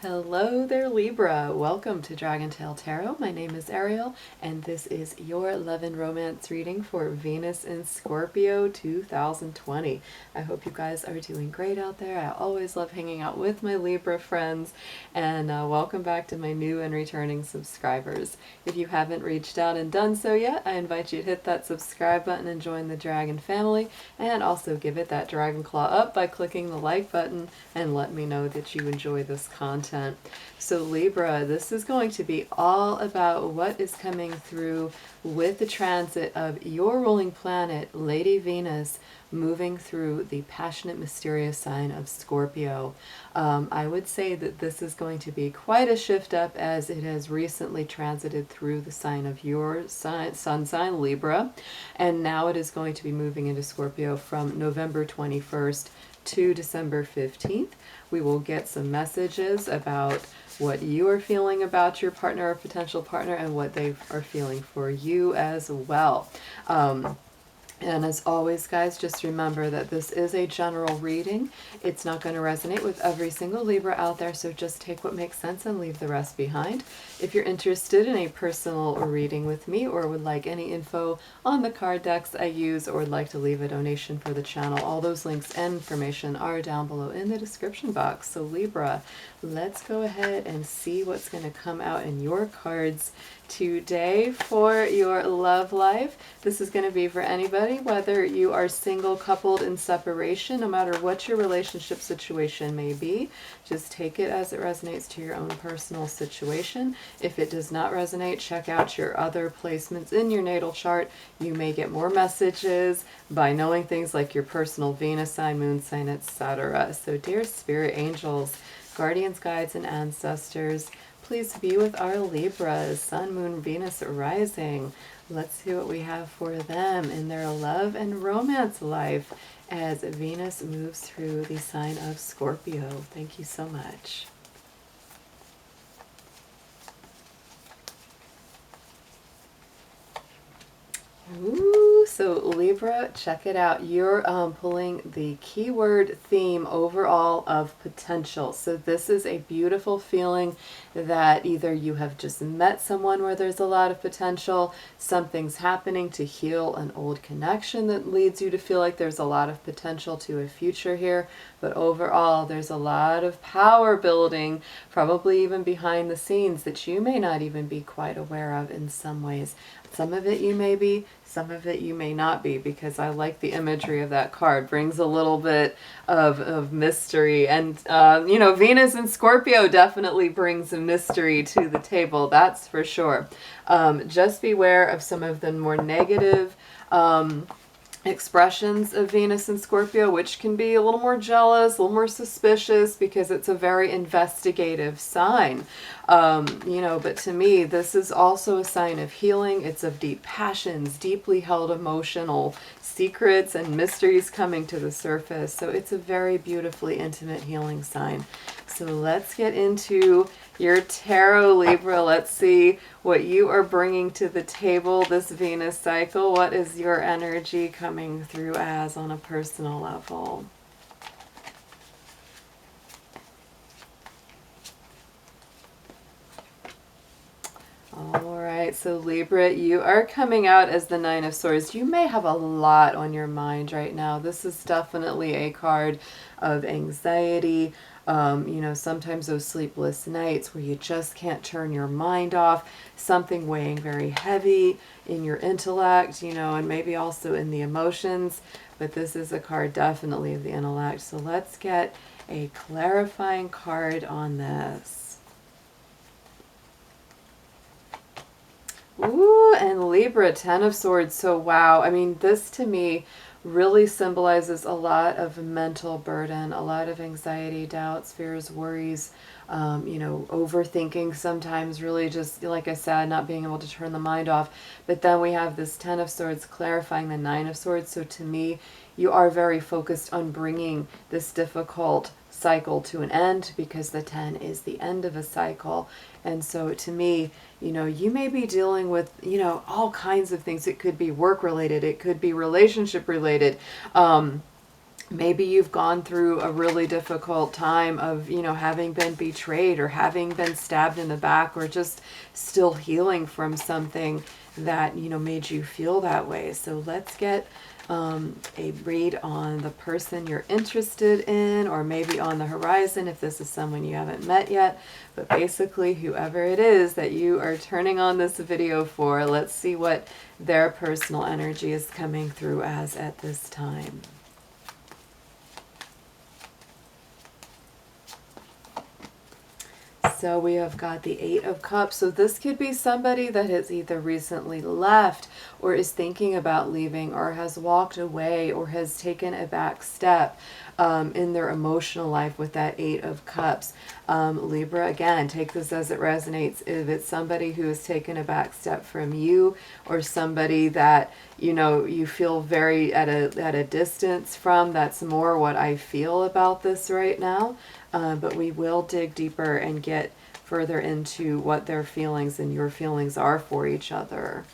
Hello there, Libra. Welcome to DragonTaleTarot. My name is Ariel, and this is your love and romance reading for Venus in Scorpio 2020. I hope you guys are doing great out there. I always love hanging out with my Libra friends, and welcome back to my new and returning subscribers. If you haven't reached out and done so yet, I invite you to hit that subscribe button and join the Dragon family, and also give it that dragon claw up by clicking the like button and let me know that you enjoy this content. So Libra, this is going to be all about what is coming through with the transit of your ruling planet, Lady Venus, moving through the passionate, mysterious sign of Scorpio. I would say that this is going to be quite a shift up as it has recently transited through the sign of your sun sign, Libra, and now it is going to be moving into Scorpio from November 21st to December 15th. We will get some messages about what you are feeling about your partner or potential partner and what they are feeling for you as well. And as always, guys, just remember that this is a general reading. It's not going to resonate with every single Libra out there, so just take what makes sense and leave the rest behind. If you're interested in a personal reading with me or would like any info on the card decks I use or would like to leave a donation for the channel, all those links and information are down below in the description box. So Libra, let's go ahead and see what's going to come out in your cards today for your love life. This is going to be for anybody, whether you are single, coupled, in separation, no matter what your relationship situation may be. Just take it as it resonates to your own personal situation. If it does not resonate, check out your other placements in your natal chart. You may get more messages by knowing things like your personal Venus sign, moon sign, etc. So dear spirit angels, guardians, guides, and ancestors, please be with our Libras, Sun, Moon, Venus rising. Let's see what we have for them in their love and romance life as Venus moves through the sign of Scorpio. Thank you so much. Ooh, so Libra, check it out. You're pulling the keyword theme overall of potential. So this is a beautiful feeling that either you have just met someone where there's a lot of potential, something's happening to heal an old connection that leads you to feel like there's a lot of potential to a future here. But overall, there's a lot of power building, probably even behind the scenes, that you may not even be quite aware of in some ways. Some of it you may be, some of it you may not be, because I like the imagery of that card. Brings a little bit of mystery. And, you know, Venus and Scorpio definitely brings a mystery to the table, that's for sure. Just beware of some of the more negative expressions of Venus and Scorpio, which can be a little more jealous, a little more suspicious, because it's a very investigative sign. You know, but to me, this is also a sign of healing. It's of deep passions, deeply held emotional secrets and mysteries coming to the surface. So it's a very beautifully intimate healing sign. So let's get into your tarot, Libra. Let's see what you are bringing to the table this Venus cycle. What is your energy coming through as on a personal level? All right, so Libra, you are coming out as the Nine of Swords. You may have a lot on your mind right now. This is definitely a card of anxiety. You know, sometimes those sleepless nights where you just can't turn your mind off, something weighing very heavy in your intellect, you know, and maybe also in the emotions. But this is a card definitely of the intellect. So let's get a clarifying card on this. Ooh, and Libra, Ten of Swords. So wow, I mean, this to me really symbolizes a lot of mental burden, a lot of anxiety, doubts, fears, worries, you know, overthinking sometimes, really just, like I said, not being able to turn the mind off. But then we have this Ten of Swords clarifying the Nine of Swords. So to me, you are very focused on bringing this difficult cycle to an end, because the 10 is the end of a cycle. And so to me, you know, you may be dealing with, you know, all kinds of things. It could be work related, it could be relationship related, Maybe you've gone through a really difficult time of, you know, having been betrayed or having been stabbed in the back, or just still healing from something that, you know, made you feel that way. So let's get a read on the person you're interested in, or maybe on the horizon if this is someone you haven't met yet. But basically, whoever it is that you are turning on this video for, let's see what their personal energy is coming through as at this time. So we have got the Eight of Cups. So this could be somebody that has either recently left or is thinking about leaving, or has walked away, or has taken a back step in their emotional life with that Eight of Cups. Libra, again, take this as it resonates. If it's somebody who has taken a back step from you, or somebody that, you know, you feel very at a distance from, that's more what I feel about this right now. But we will dig deeper and get further into what their feelings and your feelings are for each other.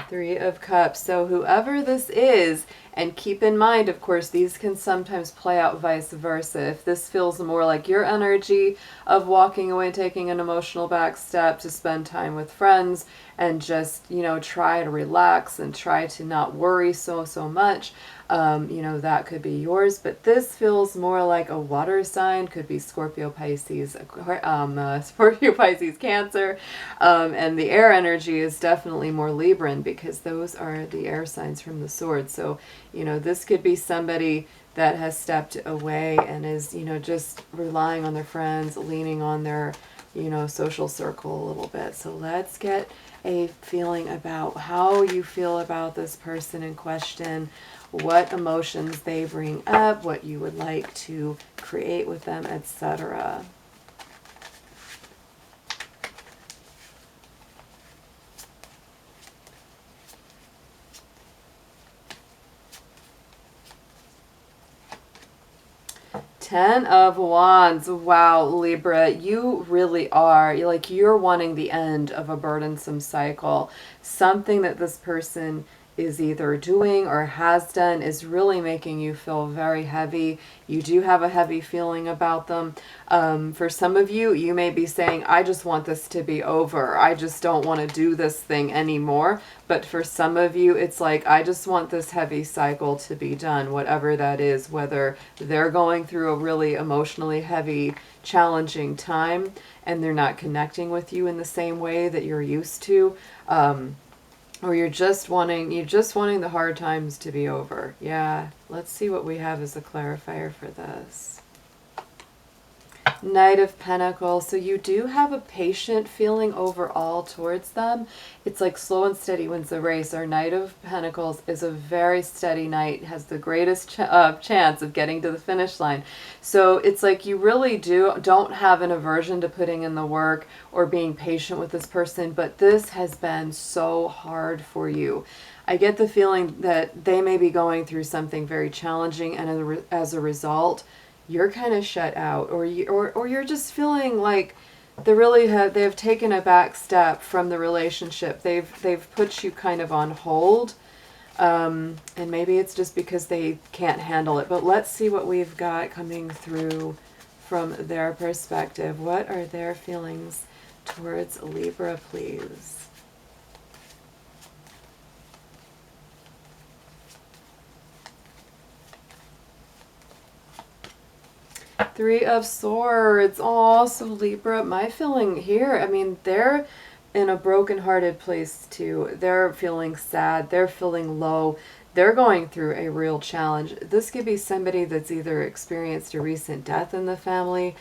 Three of Cups. So whoever this is, and keep in mind, of course, these can sometimes play out vice versa. If this feels more like your energy of walking away, taking an emotional back step to spend time with friends and just, you know, try to relax and try to not worry so much, you know, that could be yours. But this feels more like a water sign. Could be Scorpio, Pisces, Scorpio, Pisces, Cancer. And the air energy is definitely more Libran, because those are the air signs from the sword. So, you know, this could be somebody that has stepped away and is, you know, just relying on their friends, leaning on their, you know, social circle a little bit. So let's get a feeling about how you feel about this person in question, what emotions they bring up, what you would like to create with them, etc. Ten of Wands. Wow, Libra, you really are. You're wanting the end of a burdensome cycle. Something that this person is either doing or has done is really making you feel very heavy. You do have a heavy feeling about them. For some of you, you may be saying, I just want this to be over. I just don't want to do this thing anymore. But for some of you, it's like, I just want this heavy cycle to be done, whatever that is, whether they're going through a really emotionally heavy, challenging time and they're not connecting with you in the same way that you're used to. Or you're just wanting the hard times to be over. Yeah, let's see what we have as a clarifier for this. Knight of Pentacles. So you do have a patient feeling overall towards them. It's like slow and steady wins the race. Our Knight of Pentacles is a very steady knight, has the greatest chance of getting to the finish line. So it's like you really don't have an aversion to putting in the work or being patient with this person, but this has been so hard for you. I get the feeling that they may be going through something very challenging, and as a result, you're kind of shut out, or you're just feeling like they've taken a back step from the relationship. They've put you kind of on hold, and maybe it's just because they can't handle it. But let's see what we've got coming through from their perspective. What are their feelings towards Libra, please? Three of Swords. Oh, so Libra, my feeling here, I mean, they're in a broken-hearted place too. They're feeling sad. They're feeling low. They're going through a real challenge. This could be somebody that's either experienced a recent death in the family,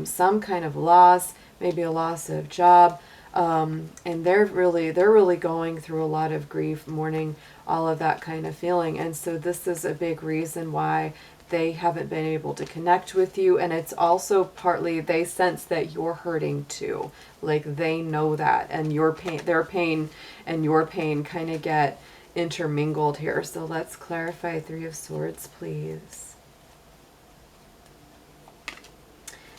some kind of loss, maybe a loss of job, and they're really going through a lot of grief, mourning, all of that kind of feeling. And so this is a big reason why they haven't been able to connect with you. And it's also partly they sense that you're hurting too. Like they know that, and your pain, their pain and your pain kind of get intermingled here. So let's clarify Three of Swords, please.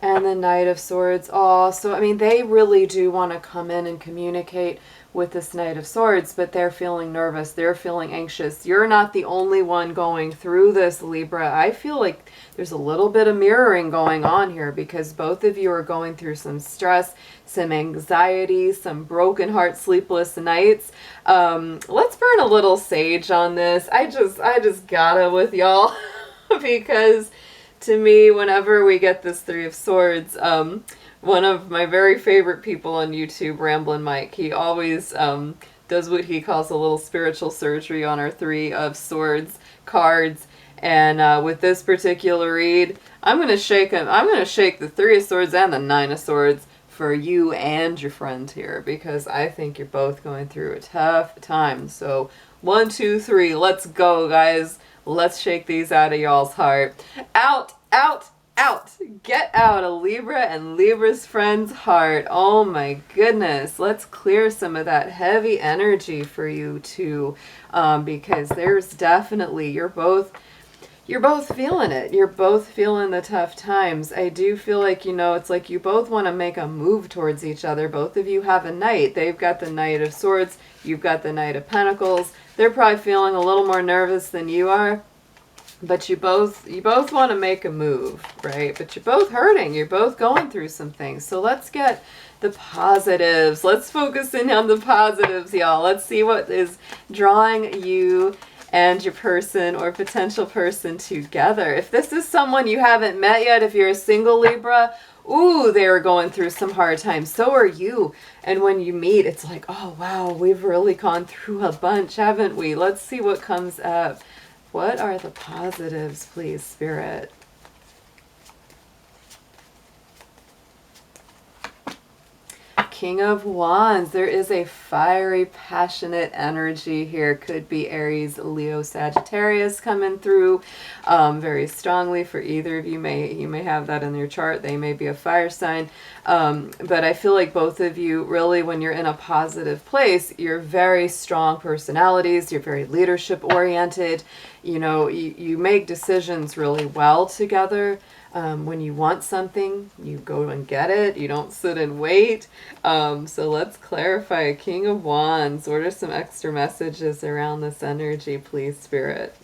And the Knight of Swords. Oh, so I mean, they really do want to come in and communicate with this Knight of Swords, but they're feeling nervous, they're feeling anxious. You're not the only one going through this, Libra. I feel like there's a little bit of mirroring going on here, because both of you are going through some stress, some anxiety, some broken heart, sleepless nights. Let's burn a little sage on this. I just gotta with y'all because to me, whenever we get this Three of Swords, one of my very favorite people on YouTube, Ramblin' Mike, he always does what he calls a little spiritual surgery on our Three of Swords cards. And with this particular read, I'm going to shake him. I'm going to shake the Three of Swords and the Nine of Swords for you and your friend here, because I think you're both going through a tough time. So 1, 2, 3, let's go, guys. Let's shake these out of y'all's heart. Out, out, out. Get out of Libra and Libra's friend's heart. Oh my goodness. Let's clear some of that heavy energy for you too, because there's definitely, you're both feeling it. You're both feeling the tough times. I do feel like, it's like you both want to make a move towards each other. Both of you have a knight. They've got the Knight of Swords. You've got the Knight of Pentacles. They're probably feeling a little more nervous than you are. But you both want to make a move, right? But you're both hurting. You're both going through some things. So let's get the positives. Let's focus in on the positives, y'all. Let's see what is drawing you and your person or potential person together. If this is someone you haven't met yet, if you're a single Libra, ooh, they are going through some hard times. So are you. And when you meet, it's like, oh, wow, we've really gone through a bunch, haven't we? Let's see what comes up. What are the positives, please, Spirit? King of Wands. There is a fiery, passionate energy here. Could be Aries, Leo, Sagittarius coming through very strongly for either of you. You may have that in your chart. They may be a fire sign. But I feel like both of you, really, when you're in a positive place, you're very strong personalities. You're very leadership oriented. You make decisions really well together. When you want something, you go and get it. You don't sit and wait. So let's clarify. King of Wands. What are some extra messages around this energy, please, Spirit?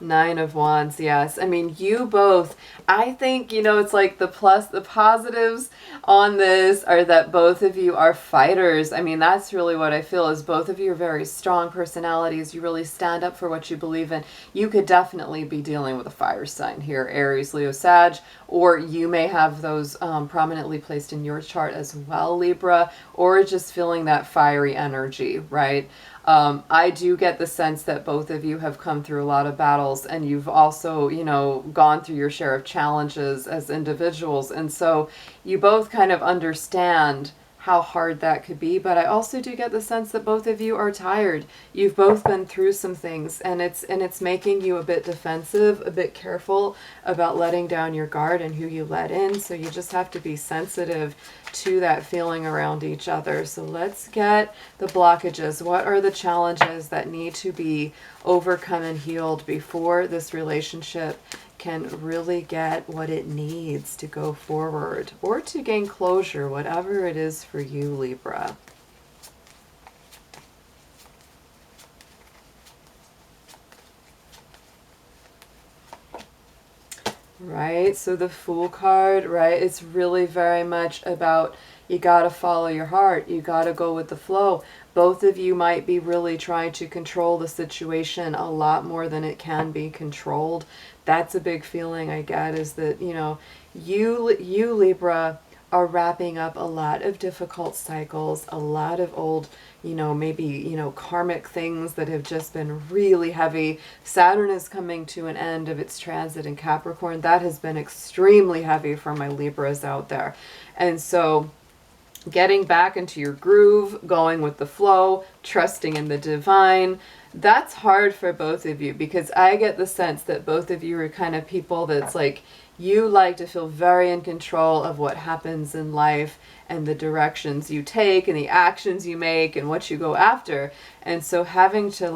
Nine of Wands, yes. I mean, you both, I think, it's like the positives on this are that both of you are fighters. I mean, that's really what I feel, is both of you are very strong personalities. You really stand up for what you believe in. You could definitely be dealing with a fire sign here, Aries, Leo, Sag, or you may have those prominently placed in your chart as well, Libra, or just feeling that fiery energy, right? I do get the sense that both of you have come through a lot of battles, and you've also, gone through your share of challenges as individuals. And so you both kind of understand how hard that could be. But I also do get the sense that both of you are tired. You've both been through some things, and it's making you a bit defensive, a bit careful about letting down your guard and who you let in. So you just have to be sensitive to that feeling around each other. So let's get the blockages. What are the challenges that need to be overcome and healed before this relationship can really get what it needs to go forward or to gain closure, whatever it is for you, Libra? Right, so the Fool card, right, it's really very much about you got to follow your heart. You got to go with the flow. Both of you might be really trying to control the situation a lot more than it can be controlled. That's a big feeling I get, is that, you Libra are wrapping up a lot of difficult cycles, a lot of old, maybe, karmic things that have just been really heavy. Saturn is coming to an end of its transit in Capricorn. That has been extremely heavy for my Libras out there. And so getting back into your groove, going with the flow, trusting in the divine, that's hard for both of you, because I get the sense that both of you are kind of people that's like, you like to feel very in control of what happens in life and the directions you take and the actions you make and what you go after. And so having to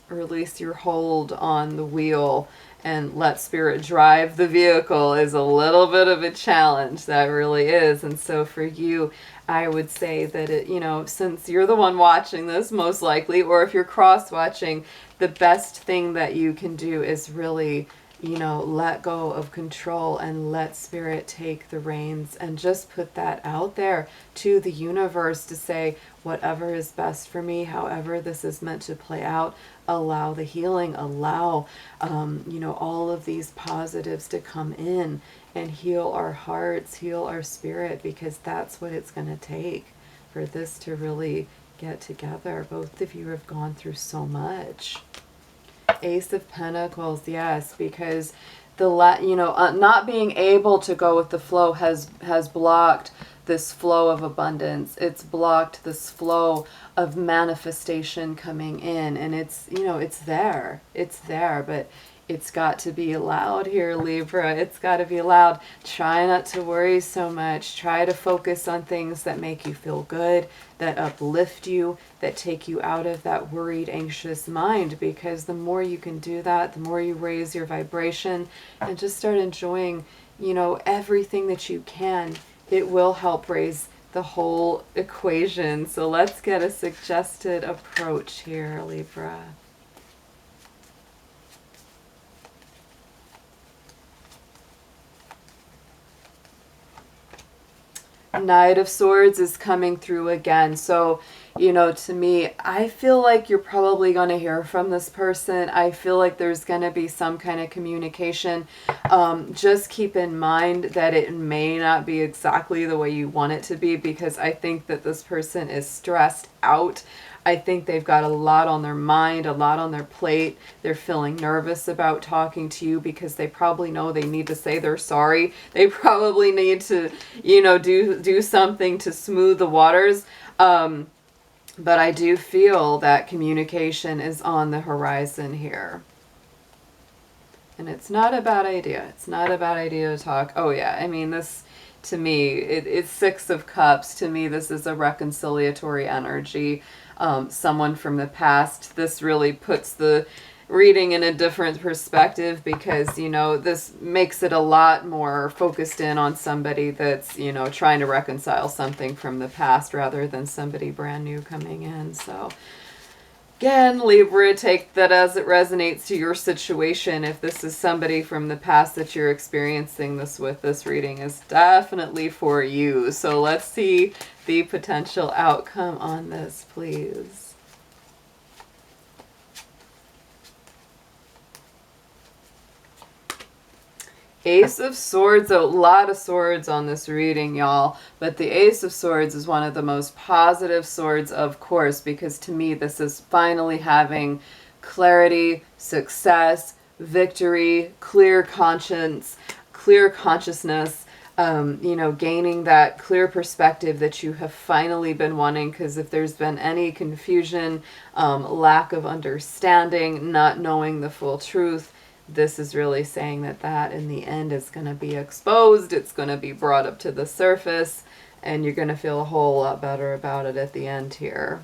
release your hold on the wheel and let spirit drive the vehicle is a little bit of a challenge. That really is. And so for you, I would say that it, you know, since you're the one watching this most likely, or if you're cross watching, the best thing that you can do is really, you know, let go of control and let spirit take the reins, and just put that out there to the universe to say, whatever is best for me, however this is meant to play out, allow the healing, allow, you know, all of these positives to come in and heal our hearts, heal our spirit, because that's what it's going to take for this to really get together. Both of you have gone through so much. Ace of Pentacles, yes, because not being able to go with the flow has blocked this flow of abundance. It's blocked this flow of manifestation coming in, and it's, you know, it's there, but it's got to be allowed here, Libra. It's got to be allowed. Try not to worry so much. Try to focus on things that make you feel good, that uplift you, that take you out of that worried, anxious mind, because the more you can do that, the more you raise your vibration and just start enjoying, you know, everything that you can. It will help raise the whole equation. So let's get a suggested approach here, Libra. Knight of Swords is coming through again. So, you know, to me, I feel like you're probably going to hear from this person. I feel like there's going to be some kind of communication. Just keep in mind that it may not be exactly the way you want it to be, because I think that this person is stressed out. I think they've got a lot on their mind, a lot on their plate. They're feeling nervous about talking to you because they probably know they need to say they're sorry. They probably need to, you know, do something to smooth the waters. But I do feel that communication is on the horizon here. And it's not a bad idea. It's not a bad idea to talk. Oh yeah, I mean, this, to me, it's Six of Cups. To me, this is a reconciliatory energy. Someone from the past. This really puts the reading in a different perspective, because, you know, this makes it a lot more focused in on somebody that's, you know, trying to reconcile something from the past rather than somebody brand new coming in. So again, Libra, take that as it resonates to your situation. If this is somebody from the past that you're experiencing this with, this reading is definitely for you. So let's see the potential outcome on this, please. Ace of Swords, a lot of swords on this reading, y'all. But the Ace of Swords is one of the most positive swords, of course, because to me this is finally having clarity, success, victory, clear conscience, clear consciousness, you know, gaining that clear perspective that you have finally been wanting. Because if there's been any confusion, lack of understanding, not knowing the full truth, this is really saying that in the end is going to be exposed. It's going to be brought up to the surface, and you're going to feel a whole lot better about it at the end here.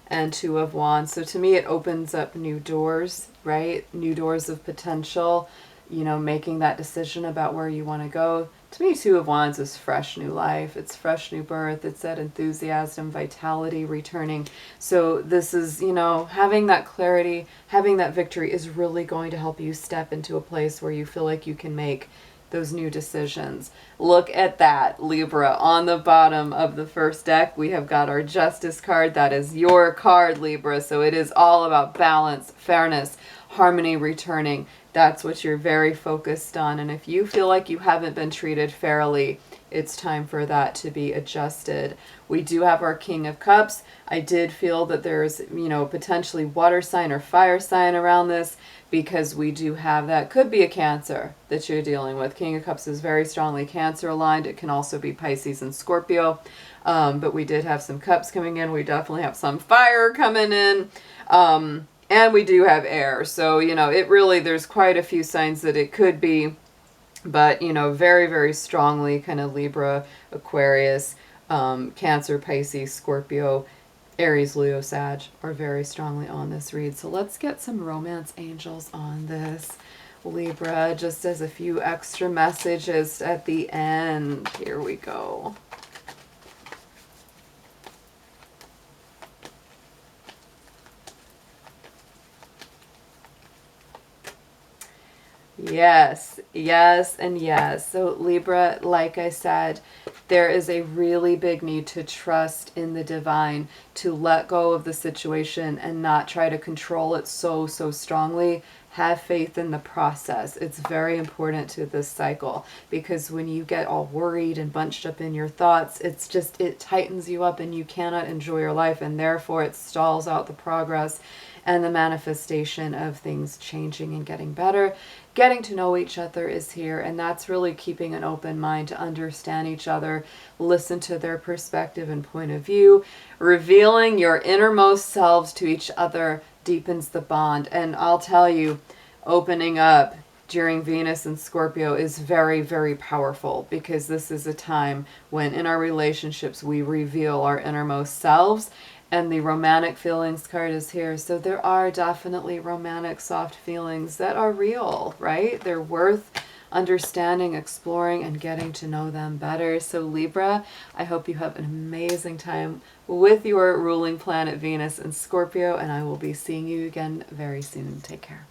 And Two of Wands. So to me, it opens up new doors, right? New doors of potential, you know, making that decision about where you want to go. To me, Two of Wands is fresh new life. It's fresh new birth. It's that enthusiasm, vitality returning. So this is, you know, having that clarity, having that victory is really going to help you step into a place where you feel like you can make those new decisions. Look at that, Libra. On the bottom of the first deck, we have got our Justice card. That is your card, Libra. So it is all about balance, fairness, harmony returning. That's what you're very focused on. And if you feel like you haven't been treated fairly, it's time for that to be adjusted. We do have our King of Cups. I did feel that there's, you know, potentially water sign or fire sign around this, because we do have that. Could be a Cancer that you're dealing with. King of Cups is very strongly Cancer aligned. It can also be Pisces and Scorpio. But we did have some cups coming in. We definitely have some fire coming in. And we do have air. So, you know, it really, there's quite a few signs that it could be. But, you know, very, very strongly kind of Libra, Aquarius, Cancer, Pisces, Scorpio. Aries, Leo, Sag are very strongly on this read. So let's get some romance angels on this, Libra, just as a few extra messages at the end. Here we go. Yes, yes, and yes. So Libra, like I said, there is a really big need to trust in the divine, to let go of the situation and not try to control it so strongly. Have faith in the process. It's very important to this cycle, because when you get all worried and bunched up in your thoughts, it tightens you up and you cannot enjoy your life, and therefore it stalls out the progress and the manifestation of things changing and getting better. Getting to know each other is here, and that's really keeping an open mind to understand each other, listen to their perspective and point of view. Revealing your innermost selves to each other deepens the bond. And I'll tell you, opening up during Venus and Scorpio is very, very powerful, because this is a time when in our relationships we reveal our innermost selves. And the romantic feelings card is here. So there are definitely romantic soft feelings that are real, right? They're worth understanding, exploring, and getting to know them better. So Libra, I hope you have an amazing time with your ruling planet Venus and Scorpio, and I will be seeing you again very soon. Take care.